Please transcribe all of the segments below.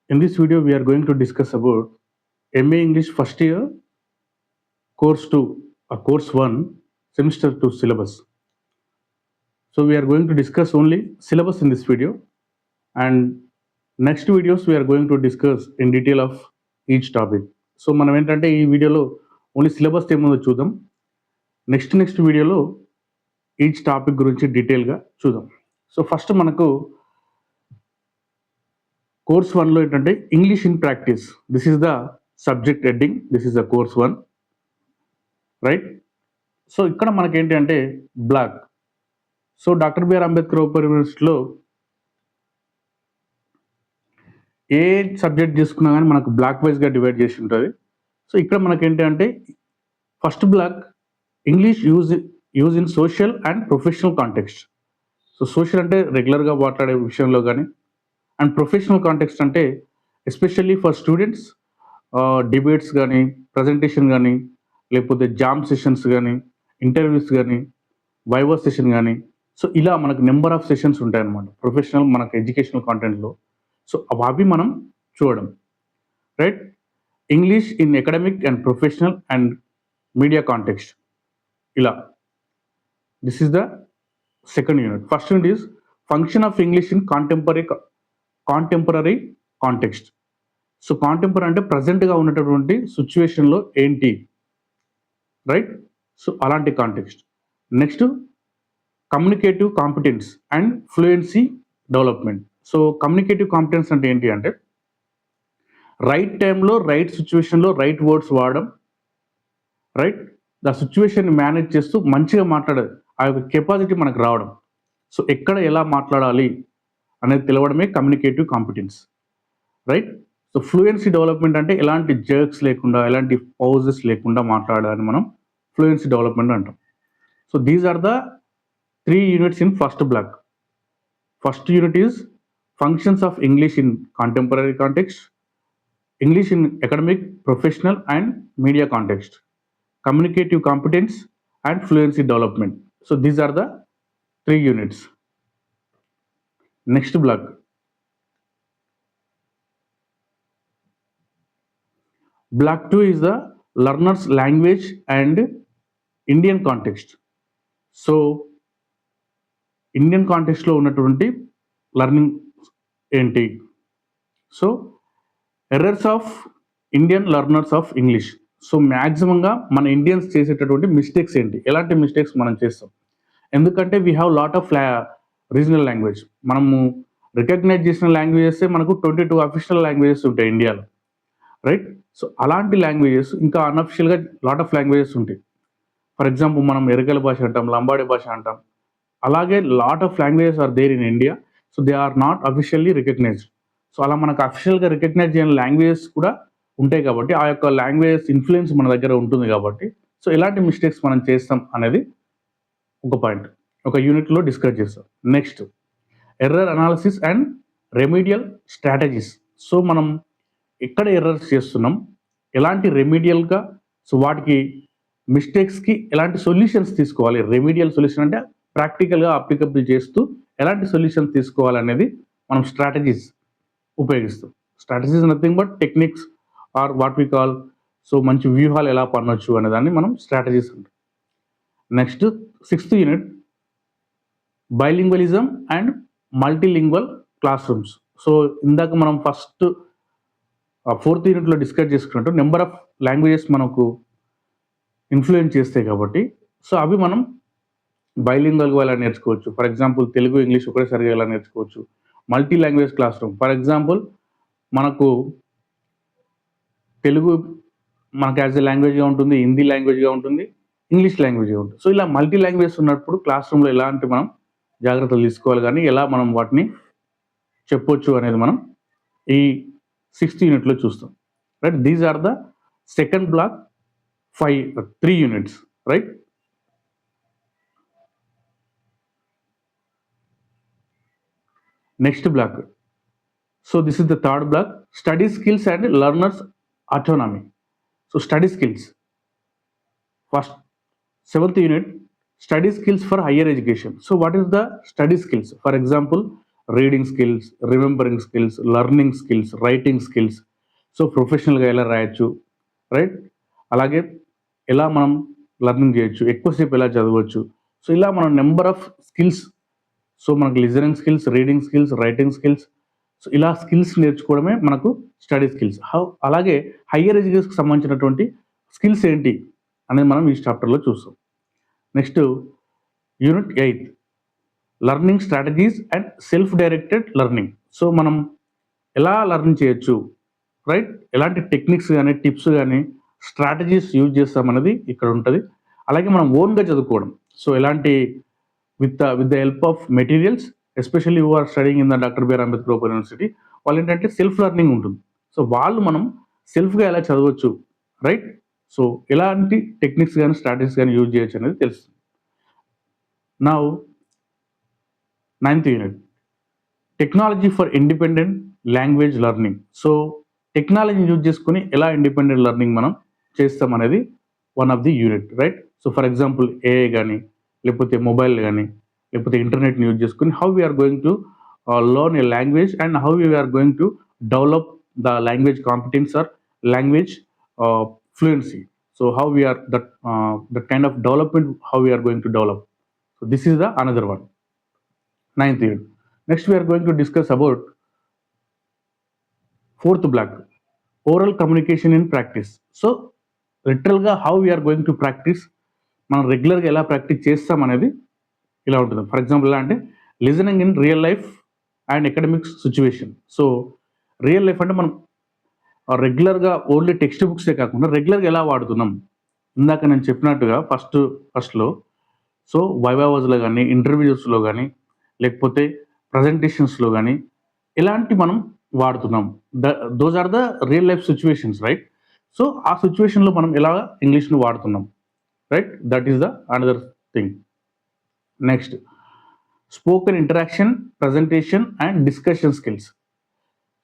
In this video, we are going to discuss about MA English first year, course 2, course 1, semester 2 syllabus. So we are going to discuss only syllabus in this video, and next videos we are going to discuss in detail of each topic. So మనం ఏంటంటే ఈ వీడియోలో only syllabus ఏముందో చూద్దాం. Next వీడియోలో each topic గురించి డీటెయిల్గా చూద్దాం. సో ఫస్ట్ మనకు కోర్స్ 1లో ఏంటంటే English in practice. This is the subject heading. This is the course 1, right. So ఇక్కడ మనకేంటి అంటే block. So doctor BR Ambedkar open యూనివర్సిటీలో ఏ సబ్జెక్ట్ తీసుకున్నా కానీ మనకు బ్లాక్ వైజ్గా డివైడ్ చేసి ఉంటుంది. సో ఇక్కడ మనకేంటి అంటే first block English use in social and professional context. So social అంటే రెగ్యులర్గా మాట్లాడే విషయంలో కానీ, అండ్ ప్రొఫెషనల్ కాంటెక్స్ట్ అంటే ఎస్పెషల్లీ ఫర్ స్టూడెంట్స్, డిబేట్స్ కానీ, ప్రజెంటేషన్ కానీ, లేకపోతే జామ్ సెషన్స్ కానీ, ఇంటర్వ్యూస్ కానీ, వైవా సెషన్ కానీ. సో ఇలా మనకు నెంబర్ ఆఫ్ సెషన్స్ ఉంటాయన్నమాట ప్రొఫెషనల్ మనకు ఎడ్యుకేషనల్ కాంటెంట్లో. సో అవి మనం చూడడం, right. English in academic and professional and media context, ఇలా. This is the second unit. First unit is function of English in contemporary context. So contemporary అంటే ప్రజెంట్గా ఉన్నటువంటి సిచ్యువేషన్లో ఏంటి, రైట్. సో అలాంటి context. Next communicative competence and fluency development. So communicative competence అంటే ఏంటి అంటే రైట్ టైంలో రైట్ సిచ్యువేషన్లో రైట్ వర్డ్స్ వాడడం, రైట్. ద సిచ్యువేషన్ మేనేజ్ చేస్తూ మంచిగా మాట్లాడాలి, ఆ యొక్క కెపాసిటీ మనకు రావడం. సో ఎక్కడ ఎలా మాట్లాడాలి అనేది తెలవడమే communicative competence, right. So fluency development అంటే ఎలాంటి జర్క్స్ లేకుండా, ఎలాంటి పౌజెస్ లేకుండా మాట్లాడాలని మనం ఫ్లూయెన్సీ డెవలప్మెంట్ అంటాం. So these are the 3 units in first block. First unit is functions of English in contemporary context, English in academic, professional and media context, communicative competence and fluency development. So these are the 3 units. Next block, block 2 is the learner's language and Indian context. So Indian కాంటెక్స్ట్లో ఉన్నటువంటి learning ఏంటి. So errors of Indian learners of English. So మ్యాక్సిమంగా మన Indians చేసేటటువంటి mistakes ఏంటి, ఎలాంటి mistakes మనం చేస్తాం. ఎందుకంటే we have lot of regional language. మనము రికగ్నైజ్ చేసిన లాంగ్వేజెస్ మనకు 22 అఫీషియల్ లాంగ్వేజెస్ ఉంటాయి ఇండియాలో, రైట్. సో అలాంటి లాంగ్వేజెస్ ఇంకా అన్అఫిషియల్గా లాట్ ఆఫ్ లాంగ్వేజెస్ ఉంటాయి. ఫర్ ఎగ్జాంపుల్ మనం ఎరగల భాష అంటాం, లంబాడి భాష అంటాం. అలాగే lot of languages are there in India. So they are not officially recognised. So అలా మనకు అఫీషియల్గా రికగ్నైజ్ చేయని లాంగ్వేజెస్ కూడా ఉంటాయి కాబట్టి ఆ యొక్క లాంగ్వేజెస్ ఇన్ఫ్లుయెన్స్ మన దగ్గర ఉంటుంది కాబట్టి సో ఎలాంటి మిస్టేక్స్ మనం చేస్తాం అనేది ఒక పాయింట్ ఒక యూనిట్లో డిస్కస్ చేస్తాం. Next error analysis and remedial strategies. So మనం ఎక్కడ ఎర్రర్స్ చేస్తున్నాం, ఎలాంటి రెమీడియల్గా, సో వాటికి మిస్టేక్స్కి ఎలాంటి సొల్యూషన్స్ తీసుకోవాలి. రెమీడియల్ సొల్యూషన్ అంటే ప్రాక్టికల్గా అప్లికబుల్ చేస్తూ ఎలాంటి సొల్యూషన్స్ తీసుకోవాలనేది మనం స్ట్రాటజీస్ ఉపయోగిస్తాం. Strategies nothing but techniques or what we call. So మంచి వ్యూహాలు ఎలా పనొచ్చు అనే దాన్ని మనం స్ట్రాటజీస్ అంటాం. Next 6th unit bilingualism and multilingual classrooms. So ఇందాక మనం ఫస్ట్ 4th యూనిట్లో డిస్కస్ చేసుకున్నట్టు నెంబర్ ఆఫ్ లాంగ్వేజెస్ మనకు ఇన్ఫ్లుయెన్స్ చేస్తాయి కాబట్టి సో అవి మనం బైలింగ్వల్గా ఎలా నేర్చుకోవచ్చు. ఫర్ ఎగ్జాంపుల్ తెలుగు ఇంగ్లీష్ ఒకటేసారిగా ఎలా నేర్చుకోవచ్చు. Multi language classroom, for example మనకు తెలుగు మనకు యాజ్ ఎ లాంగ్వేజ్గా ఉంటుంది, హిందీ లాంగ్వేజ్గా ఉంటుంది, ఇంగ్లీష్ లాంగ్వేజ్గా ఉంటుంది. సో ఇలా మల్టీ లాంగ్వేజ్ ఉన్నప్పుడు క్లాస్ రూమ్లో ఎలాంటి మనం జాగ్రత్తలు తీసుకోవాలి, కానీ ఎలా మనం వాటిని చెప్పొచ్చు అనేది మనం ఈ 6th యూనిట్లో చూస్తాం, right. These are the second block 3 units, right. Next block. So this is the third block, study skills and learners autonomy. So study skills. First 7th unit, study skills for higher education. So what is the study skills? For example, reading skills, remembering skills, learning skills, writing skills. So ప్రొఫెషనల్గా ఎలా రాయొచ్చు, right? అలాగే ఎలా మనం learning చేయొచ్చు, ఎక్కువసేపు ఎలా చదవచ్చు. సో ఇలా మనం నెంబర్ ఆఫ్ స్కిల్స్, సో మనకు listening skills, reading skills, writing skills, so ఇలా స్కిల్స్ నేర్చుకోవడమే మనకు స్టడీ స్కిల్స్. అలాగే హయ్యర్ ఎడ్యుకేషన్కి సంబంధించినటువంటి స్కిల్స్ ఏంటి అనేది మనం ఈ చాప్టర్లో చూస్తాం. Next unit 8 learning strategies and self directed learning. So మనం ఎలా లెర్న్ చేయొచ్చు, రైట్? ఎలాంటి టెక్నిక్స్ కానీ, టిప్స్ కానీ, స్ట్రాటజీస్ యూజ్ చేస్తామనేది ఇక్కడ ఉంటుంది. అలాగే మనం ఓన్గా చదువుకోవడం. సో ఎలాంటి with the help of materials, especially who are studying in the doctor BR Ambedkar open university, వాళ్ళు ఏంటంటే సెల్ఫ్ లెర్నింగ్ ఉంటుంది. సో వాళ్ళు మనం సెల్ఫ్గా ఎలా చదవచ్చు, రైట్? సో ఎలాంటి టెక్నిక్స్ కానీ, స్ట్రాటజీస్ కానీ యూజ్ చేయొచ్చు అనేది తెలుస్తుంది. Now 9th unit technology for independent language learning. So టెక్నాలజీని యూజ్ చేసుకుని ఎలా ఇండిపెండెంట్ లెర్నింగ్ మనం చేస్తాం అనేది one of the unit, right? So for example AI కానీ, లేకపోతే మొబైల్ కానీ, లేకపోతే ఇంటర్నెట్ని యూజ్ చేసుకుని how we are going to learn a language and how we are going to develop the language competence or language fluency. So how we are that kind of development, how we are going to develop. So this is the another one, 9th unit. Next we are going to discuss about 4th block, oral communication in practice. So literal ga how we are going to practice, మనం రెగ్యులర్గా ఎలా practice చేస్తాం అనేది ఇలా ఉంటుంది. For example ఎలా అంటే listening in real life and academics situation. So real life అంటే మనం రెగ్యులర్గా ఓన్లీ టెక్స్ట్ బుక్సే కాకుండా రెగ్యులర్గా ఎలా వాడుతున్నాం. ఇందాక నేను చెప్పినట్టుగా ఫస్ట్లో సో వైవాస్లో కానీ, ఇంటర్వ్యూస్లో కానీ, లేకపోతే ప్రజెంటేషన్స్లో కానీ ఎలాంటి మనం వాడుతున్నాం, those are the real life situations, right? So ఆ సిచ్యువేషన్లో మనం ఎలా ఇంగ్లీష్ను వాడుతున్నాం, రైట్? That is the another thing. Next spoken interaction, presentation and discussion skills.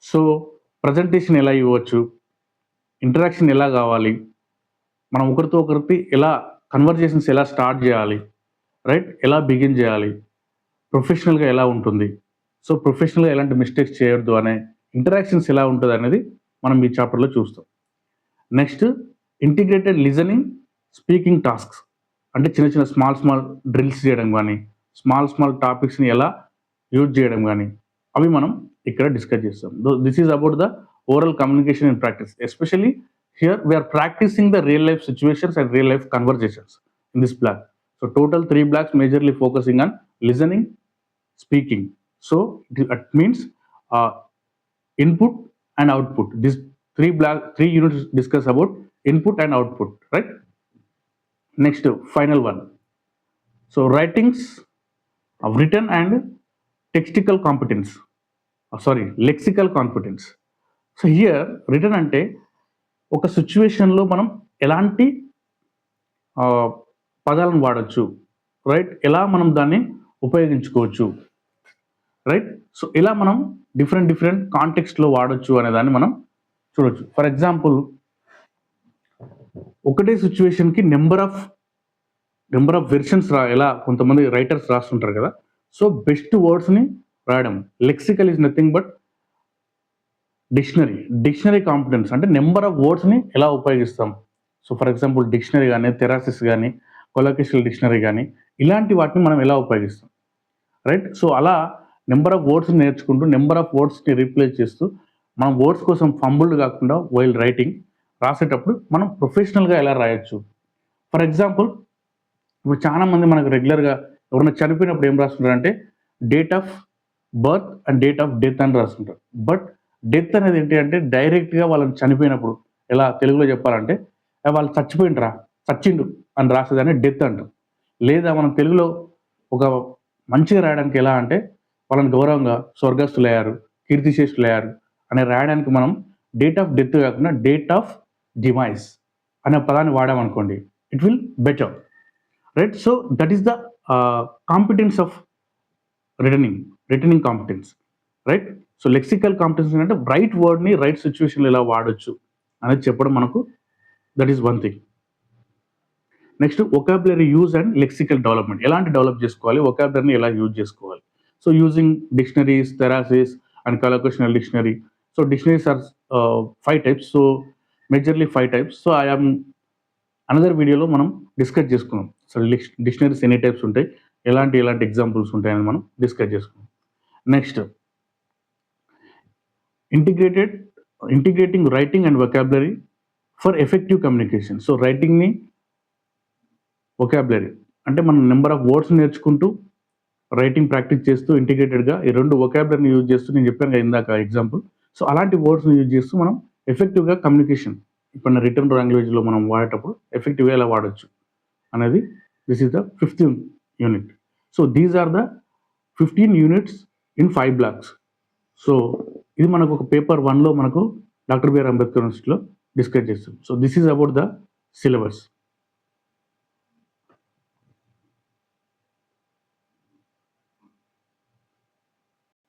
So presentation ఎలా ఇవ్వచ్చు, ఇంటరాక్షన్ ఎలా కావాలి, మనం ఒకరితో ఒకరికి ఎలా కన్వర్జేషన్స్ ఎలా స్టార్ట్ చేయాలి, రైట్? ఎలా బిగిన్ చేయాలి, ప్రొఫెషనల్గా ఎలా ఉంటుంది, సో ప్రొఫెషనల్గా ఎలాంటి మిస్టేక్స్ చేయొద్దు అనే ఇంటరాక్షన్స్ ఎలా ఉంటుంది అనేది మనం ఈ చాప్టర్లో చూస్తాం. Next integrated listening, speaking tasks. అంటే చిన్న చిన్న స్మాల్ డ్రిల్స్ చేయడం కానీ, స్మాల్ టాపిక్స్ని ఎలా యూజ్ చేయడం కానీ అవి మనం ఇక్కడ డిస్కస్ చేస్తాం. This is about the oral communication in practice. Especially here we are practising the real life situations and real life conversations in this block. So total 3 blocks majorly focusing on listening, speaking. So it means input and output. These 3 units discuss about input and output, right? Next, final one. So writings of written and lexical competence. So here written అంటే ఒక సిచ్యువేషన్లో మనం ఎలాంటి పదాలను వాడచ్చు, right? ఎలా మనం దాన్ని ఉపయోగించుకోవచ్చు, రైట్? సో ఇలా మనం డిఫరెంట్ కాంటెక్స్ట్లో వాడచ్చు అనే దాన్ని మనం చూడొచ్చు. ఫర్ ఎగ్జాంపుల్ ఒకటే సిచ్యువేషన్కి నెంబర్ ఆఫ్ వెర్షన్స్ ఎలా కొంతమంది రైటర్స్ రాస్తుంటారు కదా. సో బెస్ట్ వర్డ్స్ని రాయడం. Lexical is nothing but dictionary competence అంటే నెంబర్ ఆఫ్ వర్డ్స్ని ఎలా ఉపయోగిస్తాం. సో ఫర్ ఎగ్జాంపుల్ డిక్షనరీ కానీ, థెరాసిస్ కానీ, కొలోకేషనల్ డిక్షనరీ కానీ ఇలాంటి వాటిని మనం ఎలా ఉపయోగిస్తాం, రైట్? సో అలా నెంబర్ ఆఫ్ వర్డ్స్ని నేర్చుకుంటూ నెంబర్ ఆఫ్ వర్డ్స్ని రీప్లేస్ చేస్తూ మనం వర్డ్స్ కోసం ఫంబుల్డ్ కాకుండా వైల్ రైటింగ్ రాసేటప్పుడు మనం ప్రొఫెషనల్గా ఎలా రాయొచ్చు. ఫర్ ఎగ్జాంపుల్ ఇప్పుడు చాలామంది మనకు రెగ్యులర్గా ఎవరైనా చనిపోయినప్పుడు ఏం రాస్తుంటారంటే date of birth and date of death అని రాస్తుంటారు. బట్ డెత్ అనేది ఏంటి అంటే డైరెక్ట్గా వాళ్ళని చనిపోయినప్పుడు ఎలా తెలుగులో చెప్పాలంటే వాళ్ళు చచ్చిండు అని రాసేదాన్ని డెత్ అంటాం. లేదా మనం తెలుగులో ఒక మంచిగా రాయడానికి ఎలా అంటే వాళ్ళని గౌరవంగా స్వర్గస్థులయ్యారు, కీర్తిశేషులయ్యారు అనే రాయడానికి మనం డేట్ ఆఫ్ డెత్ కాకుండా డేట్ ఆఫ్ డిమైస్ అనే పదాన్ని వాడామనుకోండి, it will better, right? So that is the competence of retaining competence, right? So lexical competence అంటే రైట్ వర్డ్ని రైట్ సిచ్యువేషన్లో ఎలా వాడచ్చు అనేది చెప్పడం మనకు, that is one thing. Next vocabulary use and lexical development. ఎలాంటి డెవలప్ చేసుకోవాలి, వొకాబులరీని ఎలా యూజ్ చేసుకోవాలి. So using dictionaries, Therasis, and collocational dictionary. So dictionaries are 5 types. So majorly 5 types. So I am another వీడియోలో మనం డిస్కస్ చేసుకున్నాం. So dictionaries ఎన్ని types ఉంటాయి, ఎలాంటి ఎగ్జాంపుల్స్ ఉంటాయని మనం డిస్కస్ చేసుకున్నాం. Next integrating writing and vocabulary for effective communication. So రైటింగ్ని వొకాబులరీ అంటే మనం నెంబర్ ఆఫ్ వర్డ్స్ నేర్చుకుంటూ రైటింగ్ ప్రాక్టీస్ చేస్తూ ఇంటిగ్రేటెడ్గా ఈ రెండు వొకాబులరీని యూజ్ చేస్తూ నేను చెప్పాను కదా ఇందాక ఎగ్జాంపుల్. సో అలాంటి వర్డ్స్ని యూజ్ చేస్తూ మనం ఎఫెక్టివ్గా కమ్యూనికేషన్ ఇప్పుడు రిటర్న్ లాంగ్వేజ్లో మనం వాడేటప్పుడు ఎఫెక్టివ్గా ఎలా వాడచ్చు అనేది this is the 15th unit. So these are the 15 units in 5 blocks. సో ఇది మనకు ఒక పేపర్ 1లో మనకు డాక్టర్ బిఆర్ అంబేద్కర్ యూనివర్సిటీలో డిస్కస్ చేస్తాం. So this is about the syllabus.